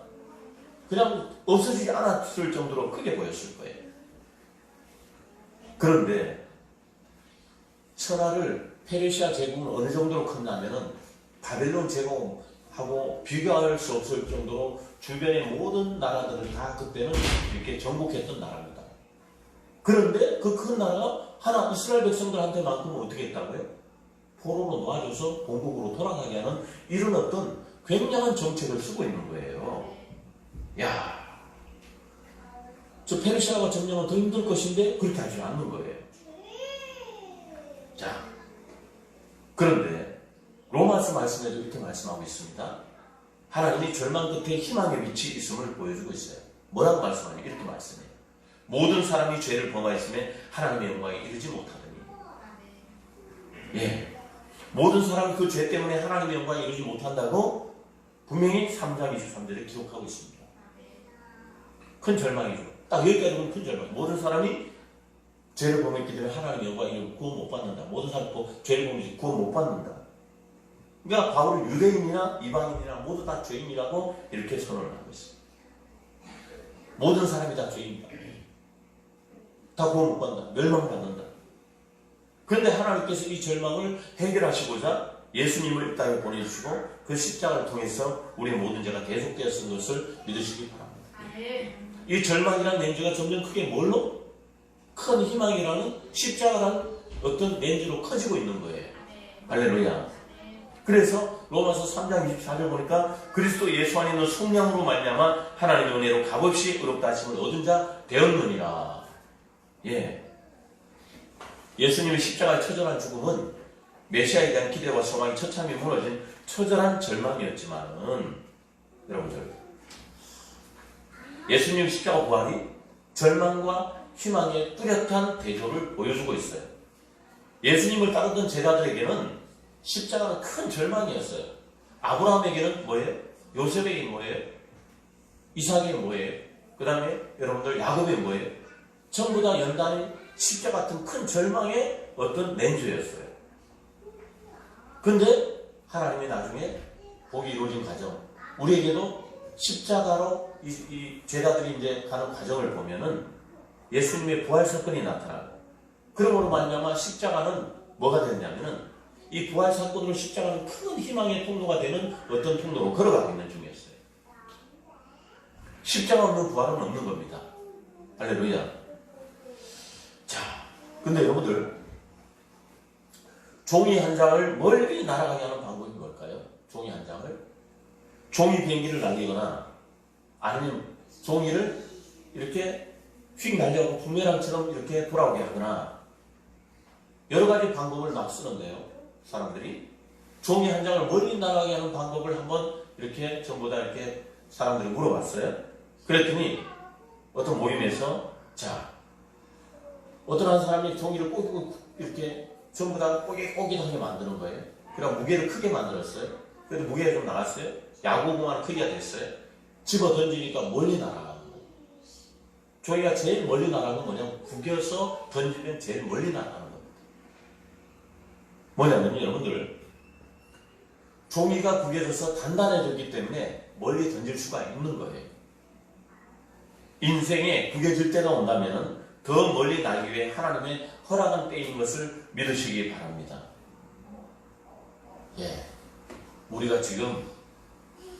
그냥 없어지지 않았을 정도로 크게 보였을 거예요. 그런데 천하를 페르시아 제국은 어느 정도로 컸냐면은 바벨론 제국하고 비교할 수 없을 정도로 주변의 모든 나라들을 다 그때는 이렇게 정복했던 나라입니다. 그런데 그 큰 나라가 하나 이스라엘 백성들한테만큼은 어떻게 했다고요? 포로로 놓아줘서 본국으로 돌아가게 하는 이런 어떤 굉장한 정책을 쓰고 있는 거예요. 저 페르시아가 점령은 더 힘들 것인데 그렇게 하지 않는 거예요. 자, 그런데 로마서 말씀에도 이렇게 말씀하고 있습니다. 하나님이 절망 끝에 희망의 빛이 있음을 보여주고 있어요. 뭐라고 말씀하냐? 이렇게 말씀해요. 모든 사람이 죄를 범하였음에 하나님의 영광에 이르지 못하더니. 모든 사람이 그 죄 때문에 하나님의 영광에 이르지 못한다고 분명히 3장 23절에 기록하고 있습니다. 큰 절망이죠. 딱 여기까지 보면 큰 절망. 모든 사람이 죄를 범했기 때문에 하나님의 영광에 구원 못 받는다. 모든 사람이 죄를 범했지 구원 못 받는다. 그러니까 바울은 유대인이나 이방인이나 모두 다 죄인이라고 이렇게 선언을 하고 있습니다. 모든 사람이 다 죄인이다. 다 구원 못 받는다. 멸망받는다. 그런데 하나님께서 이 절망을 해결하시고자 예수님을 이 땅에 보내주시고 그 십자가를 통해서 우리의 모든 죄가 대속되었은 것을 믿으시기 바랍니다. 이 절망이라는 렌즈가 점점 크게 뭘로? 큰 희망이라는 십자가라는 어떤 렌즈로 커지고 있는 거예요. 할렐루야. 그래서 로마서 3장 24절 보니까 그리스도 예수 안에 있는 성령으로 말미암아 하나님의 은혜로 값없이 의롭다 하심을 얻은 자 되었느니라. 예. 예수님의 십자가에 처절한 죽음은 메시아에 대한 기대와 소망이 처참히 무너진 처절한 절망이었지만은 여러분들 예수님의 십자가 부활이 절망과 희망의 뚜렷한 대조를 보여주고 있어요. 예수님을 따르던 제자들에게는 십자가는 큰 절망이었어요. 아브라함에게는 뭐예요? 요셉에게 뭐예요? 이삭에게 뭐예요? 그 다음에 여러분들 야곱에 뭐예요? 전부 다 연단이 십자가 같은 큰 절망의 어떤 렌즈였어요. 근데 하나님이 나중에 복이 이루어진 과정, 우리에게도 십자가로 이 제자들이 이제 가는 과정을 보면은 예수님의 부활 사건이 나타나고, 그러므로 말미암아 십자가는 뭐가 됐냐면은 이 부활 사건으로 십자가는 큰 희망의 통로가 되는 어떤 통로로 걸어가고 있는 중이었어요. 십자가 없는 부활은 없는 겁니다. 할렐루야. 자, 근데 여러분들 종이 한 장을 멀리 날아가게 하는 방법이 뭘까요? 종이 한 장을 종이 비행기를 날리거나 아니면 종이를 이렇게 휙 날려가고 부메랑처럼 이렇게 돌아오게 하거나 여러 가지 방법을 막 쓰는데요. 사람들이 종이 한 장을 멀리 날아가게 하는 방법을 한번 이렇게 전부 다 이렇게 사람들이 물어봤어요. 그랬더니 어떤 모임에서 자, 어떤 한 사람이 종이를 꼬기고 이렇게 전부 다 꼬깃꼬깃하게 만드는 거예요. 그럼 무게를 크게 만들었어요. 그래도 무게가 좀 나갔어요. 야구공만 크기가 됐어요. 집어 던지니까 멀리 날아가는 거예요. 종이가 제일 멀리 날아가는 건 뭐냐면 구겨서 던지면 제일 멀리 날아가는 겁니다. 뭐냐면 여러분들 종이가 구겨져서 단단해졌기 때문에 멀리 던질 수가 있는 거예요. 인생에 구겨질 때가 온다면 더 멀리 나기 위해 하나님의 허락한 때인 것을 믿으시기 바랍니다. 예, 우리가 지금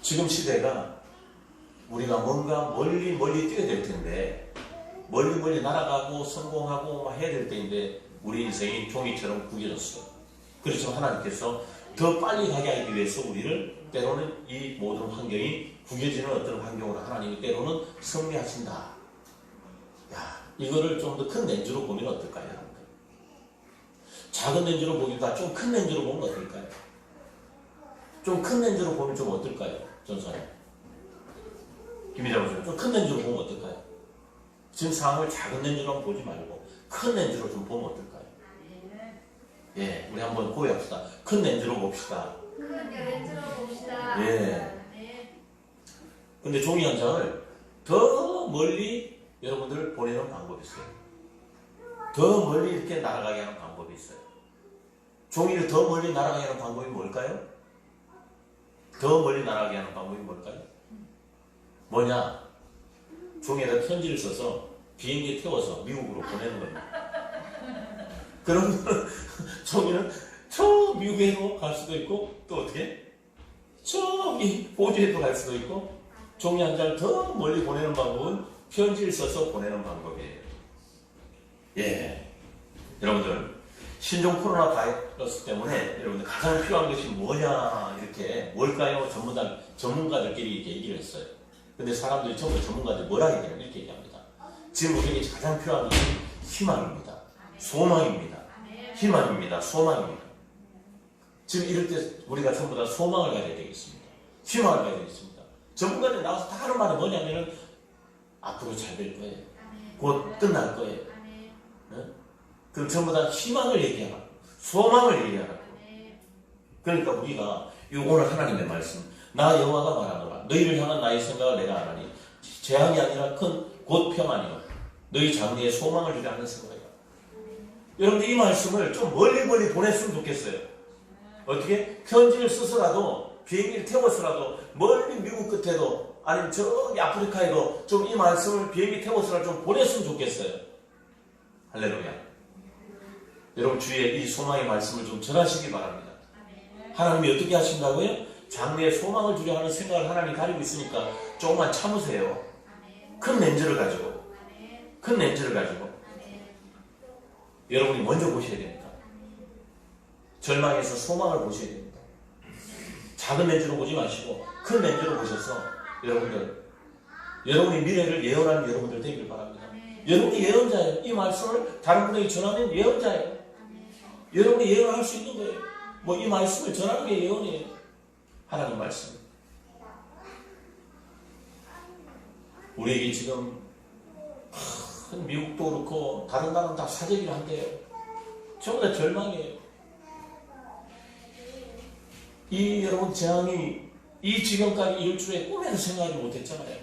시대가 우리가 뭔가 멀리 뛰어야 될 텐데 멀리 날아가고 성공하고 막 해야 될 때인데 우리 인생이 종이처럼 구겨졌어. 그래서 하나님께서 더 빨리 가게 하기 위해서 우리를 때로는 이 모든 환경이 구겨지는 어떤 환경으로 하나님이 때로는 승리하신다. 야, 이거를 좀 더 큰 렌즈로 보면 어떨까요? 여러분들? 작은 렌즈로 보기보다 좀 큰 렌즈로 보면 어떨까요? 좀 큰 렌즈로 보면 좀 어떨까요? 전사님. 김희자 보세요. 좀 큰 렌즈로 보면 어떨까요? 지금 상황을 작은 렌즈로 한번 보지 말고 큰 렌즈로 좀 보면 어떨까요? 예, 우리 한번 고백합시다. 큰 렌즈로 봅시다. 큰 렌즈로 봅시다. 예. 근데 종이 한 장을 더 멀리 여러분들 보내는 방법이 있어요. 더 멀리 이렇게 날아가게 하는 방법이 있어요. 종이를 더 멀리 날아가게 하는 방법이 뭘까요? 더 멀리 날아가게 하는 방법이 뭘까요? 뭐냐? 종이에다 편지를 써서 비행기에 태워서 미국으로 보내는 겁니다. 그럼 종이는 저 미국에도 갈 수도 있고 또 어떻게? 저기 호주에도 갈 수도 있고 종이 한 장을 더 멀리 보내는 방법은 편지를 써서 보내는 방법이에요. 예, 여러분들 신종 코로나 바이러스 때문에 여러분들 가장 필요한 것이 뭐냐 이렇게 뭘까요? 전문가들끼리 이렇게 얘기를 했어요. 근데 사람들이 전부 전문가들이 뭐라 얘기하냐 이렇게 얘기합니다. 지금 우리에게 가장 필요한 것은 희망입니다. 소망입니다. 희망입니다. 소망입니다. 지금 이럴 때 우리가 전부 다 소망을 가져야 되겠습니다. 희망을 가져야 되겠습니다. 전문가들이 나와서 다 하는 말이 뭐냐면은 앞으로 잘 될 거예요. 곧 끝날 거예요. 네? 그럼 전부 다 희망을 얘기하라고, 소망을 얘기하라고. 그러니까 우리가 오늘 하나님의 말씀, 나 여호와가 말하노라. 너희를 향한 나의 생각을 내가 아나니 재앙이 아니라 곧 평안이요 너희 장래에 소망을 주려 하는 생각이다. 여러분들 이 말씀을 좀 멀리 보냈으면 좋겠어요. 어떻게? 편지를 써서라도 비행기를 태워서라도 멀리 미국 끝에도 아니면 저기 아프리카에도 좀 이 말씀을 비행기 태워서라도 좀 보냈으면 좋겠어요. 할렐루야. 여러분 주위에 이 소망의 말씀을 좀 전하시기 바랍니다. 하나님이 어떻게 하신다고요? 장래에 소망을 주려 하는 생각을 하나님이 가지고 있으니까 조금만 참으세요. 큰 렌즈를 가지고 여러분이 먼저 보셔야 됩니다. 절망에서 소망을 보셔야 됩니다. 작은 렌즈로 보지 마시고 큰 렌즈로 보셔서 여러분이 미래를 예언하는 여러분들 되길 바랍니다. 여러분이 예언자예요. 이 말씀을 다른 분에게 전하면 예언자예요. 여러분이 예언할 수 있는 거예요. 뭐 이 말씀을 전하는 게 예언이에요. 하나님 말씀. 우리에게 지금 미국도 그렇고 다른 나라는 다 사재기를 한대요. 전부 다 절망이에요. 이 여러분 재앙이 이 지경까지 이럴 줄에 꿈에도 생각하지 못했잖아요.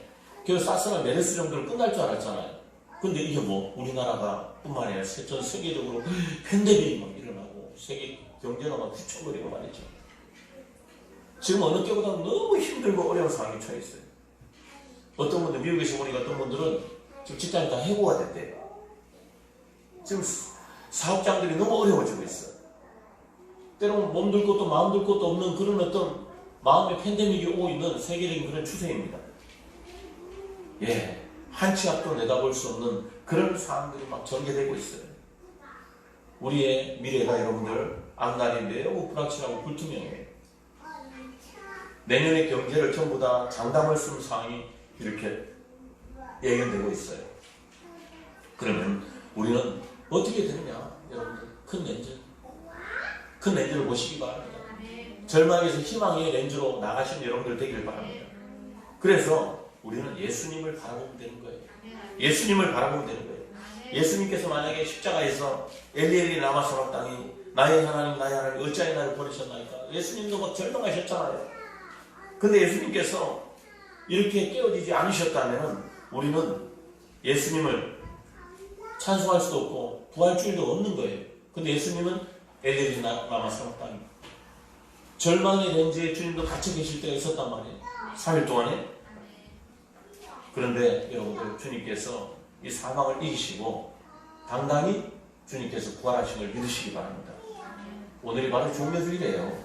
그래서 사스나 메르스 정도로 끝날 줄 알았잖아요. 근데 이게 뭐 우리나라가 뿐만 아니라 전 세계적으로 팬데믹이 막 일어나고 세계 경제가 막 휘청거리고 말이죠. 지금 어느 때보다 너무 힘들고 어려운 상황에 처해 있어요. 어떤 분들 미국에서 보니까 어떤 분들은 지금 직장이 다 해고가 됐대요. 지금 사업장들이 너무 어려워지고 있어요. 때로는 몸둘 것도 마음둘 것도 없는 그런 어떤 마음의 팬데믹이 오고 있는 세계적인 그런 추세입니다. 예, 한 치 앞도 내다볼 수 없는 그런 상황들이 막 전개되고 있어요. 우리의 미래가 여러분들 앞날이 매우 불확실하고 불투명해요. 내년의 경제를 전부 다 장담할 수 있는 상황이 이렇게 예견되고 있어요. 그러면 우리는 어떻게 되느냐? 여러분들 큰 렌즈를 보시기 바랍니다. 절망에서 희망의 렌즈로 나가신 여러분들 되길 바랍니다. 그래서 우리는 예수님을 바라보면 되는 거예요. 예수님을 바라보면 되는 거예요. 예수님께서 만약에 십자가에서 엘리 라마 사박당이 나의 하나님 어찌하여 나를 버리셨나이까? 예수님도 막 절망하셨잖아요. 근데 예수님께서 이렇게 깨어지지 않으셨다면 우리는 예수님을 찬송할 수도 없고 부활 줄도 없는 거예요. 근데 예수님은 엘리 라마 사박당이 절망의 렌즈에 주님도 갇혀 계실 때가 있었단 말이에요. 3일 동안에. 그런데 여러분들 주님께서 이 사망을 이기시고 당당히 주님께서 부활하신 걸 믿으시기 바랍니다. 오늘이 바로 종료주일이에요.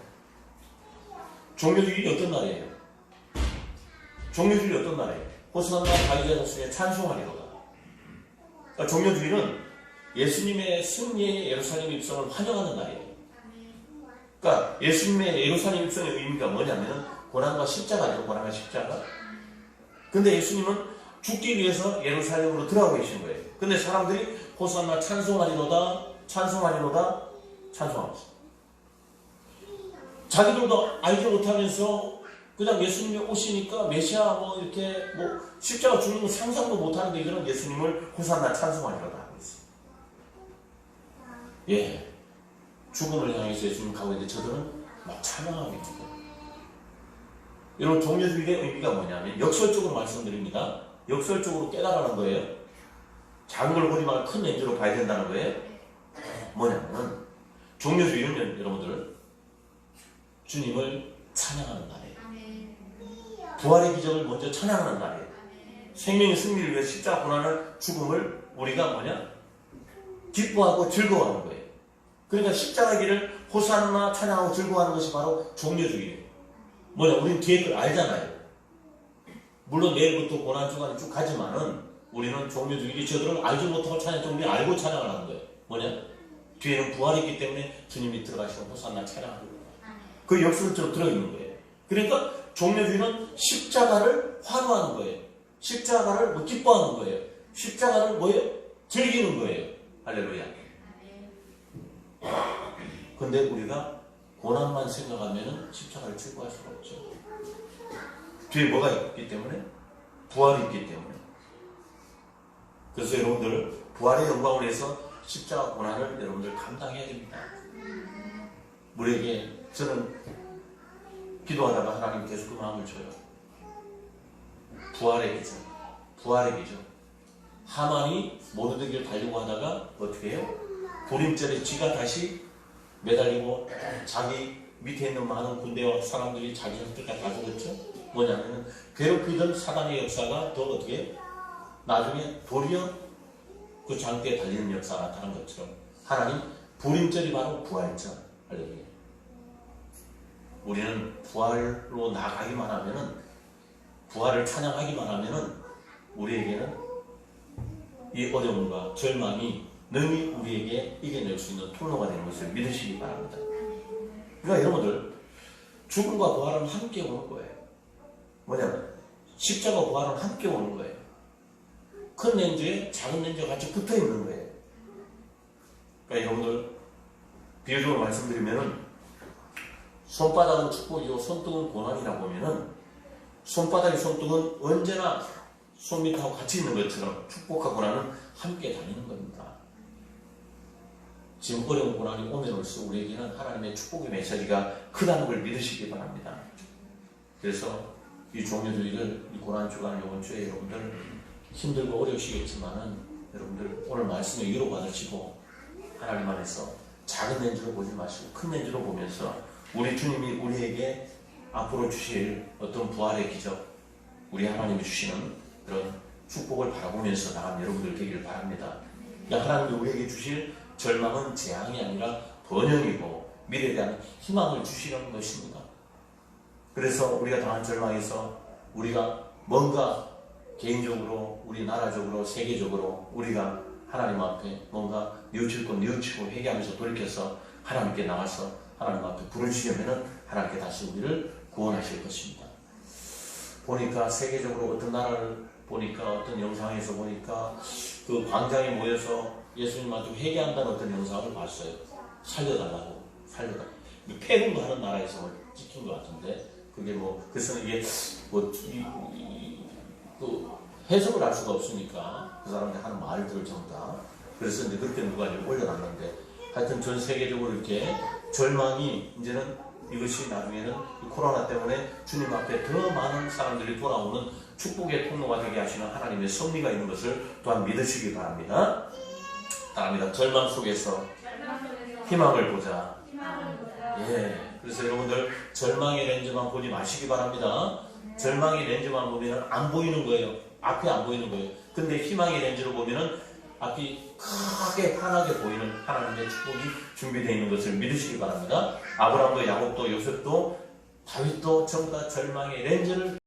종료주일이 어떤 날이에요? 종료주일이 어떤 날이에요? 호산나 다윗의 자손에 찬송하리로다. 그러니까 종료주일은 예수님의 승리의 예루살렘 입성을 환영하는 날이에요. 그러니까 예수님의 예루살렘 입성의 의미가 뭐냐면 고난과 십자가죠. 고난과 십자가. 근데 예수님은 죽기 위해서 예루살렘으로 들어가고 계신 거예요. 근데 사람들이 호산나 찬송하리로다 찬송하리로다 찬송하고 있어요. 자기들도 알지 못하면서 그냥 예수님이 오시니까 메시아 뭐 이렇게 뭐 십자가 죽는 거 상상도 못하는데 이들은 예수님을 호산나 찬송하리로다 하고 있어요. 예, 죽음을 향해서 예수님 가고 있는데 저들은 막 찬양하고 있는 거예요. 여러분 종료주일의 의미가 뭐냐면 역설적으로 말씀드립니다. 역설적으로 깨달아는 거예요. 작은 걸 보지 말고 큰 렌즈로 봐야 된다는 거예요. 뭐냐면 종료주일은 여러분들 주님을 찬양하는 날이에요. 부활의 기적을 먼저 찬양하는 날이에요. 생명의 승리를 위해 십자가 고난을 죽음을 우리가 뭐냐? 기뻐하고 즐거워하는 거예요. 그러니까 십자가 길을 호산나 찬양하고 즐거워하는 것이 바로 종료주일이에요. 뭐냐? 우리는 뒤에 걸 알잖아요. 물론 내일부터 고난주간이 쭉 가지만은 우리는 종료주일이 저들은 알지 못하고 찬양, 우리 알고 찬양을 하는 거예요. 뭐냐? 뒤에는 부활이 있기 때문에 주님이 들어가시고 호산나 찬양하는 거예요. 그 역설적으로 들어있는 거예요. 그러니까 종료주일은 십자가를 환호하는 거예요. 십자가를 뭐 기뻐하는 거예요. 십자가를 뭐예요? 즐기는 거예요. 할렐루야. 근데 우리가 고난만 생각하면은 십자가를 즐거워할 수가 없죠. 뒤에 뭐가 있기 때문에? 부활이 있기 때문에. 그래서 여러분들 부활의 영광을 위해서 십자가 고난을 여러분들 감당해야 됩니다. 우리에게 저는 기도하다가 하나님 계속 그 마음을 줘요. 부활의 기적. 부활의 기적. 하만이 모르드게를 달려고 하다가 어떻게 해요? 도림절에 쥐가 다시 매달리고 자기 밑에 있는 많은 군대와 사람들이 자기 형들까지 다 죽었죠. 뭐냐면 괴롭히던 사단의 역사가 더 어떻게 나중에 도리어 그 장대에 달리는 역사가 나타난 것처럼 하나님 불임절이 바로 부활절. 할렐루야. 우리는 부활로 나아가기만 하면은 부활을 찬양하기만 하면은 우리에게는 이 어려움과 절망이 능히 우리에게 이겨낼 수 있는 통로가 되는 것을 믿으시기 바랍니다. 그러니까 여러분들 죽음과 부활은 함께 오는 거예요. 뭐냐면 십자가 부활은 함께 오는 거예요. 큰 렌즈에 작은 렌즈가 같이 붙어 있는 거예요. 그러니까 여러분들 비유적으로 말씀드리면은 손바닥은 축복이고 손등은 고난이라 보면은 손바닥의 손등은 언제나 손 밑하고 같이 있는 것처럼 축복과 고난은 함께 다니는 겁니다. 지금 어려운 고난이 오면 올수록 우리에게는 하나님의 축복의 메시지가 크다는 걸 믿으시기 바랍니다. 그래서 이 종료주의를, 이 고난주간 이번 주에 여러분들 힘들고 어려우시겠지만은 여러분들 오늘 말씀에 위로 받으시고 하나님 안에서 작은 렌즈로 보지 마시고 큰 렌즈로 보면서 우리 주님이 우리에게 앞으로 주실 어떤 부활의 기적, 우리 하나님이 주시는 그런 축복을 바라보면서 나간 여러분들 되기를 바랍니다. 하나님이 우리에게 주실 절망은 재앙이 아니라 번영이고 미래에 대한 희망을 주시는 것입니다. 그래서 우리가 당한 절망에서 우리가 뭔가 개인적으로, 우리나라적으로, 세계적으로 우리가 하나님 앞에 뭔가 뉘우칠 건 뉘우치고 회개하면서 돌이켜서 하나님께 나가서 하나님 앞에 부르시려면 하나님께 다시 우리를 구원하실 것입니다. 보니까 세계적으로 어떤 나라를 보니까 어떤 영상에서 보니까 그 광장에 모여서 예수님한테 회개한다는 어떤 영상을 봤어요. 살려달라고. 패군도 하는 나라에서 찍힌 것 같은데 그게 뭐 그래서 이게 뭐 그 해석을 할 수가 없으니까 그 사람들이 하는 말들을 전부 다 그래서 이제 그렇게 누가 올려놨는데 하여튼 전 세계적으로 이렇게 절망이 이제는 이것이 나중에는 코로나 때문에 주님 앞에 더 많은 사람들이 돌아오는 축복의 통로가 되게 하시는 하나님의 섭리가 있는 것을 또한 믿으시기 바랍니다. 다음이다. 절망 속에서 희망을 보자. 예. 그래서 여러분들 절망의 렌즈만 보지 마시기 바랍니다. 절망의 렌즈만 보면 안 보이는 거예요. 앞이 안 보이는 거예요. 근데 희망의 렌즈로 보면은 앞이 크게 환하게 보이는 하나님의 축복이 준비되어 있는 것을 믿으시기 바랍니다. 아브라함도 야곱도 요셉도 다윗도 전부 다 절망의 렌즈를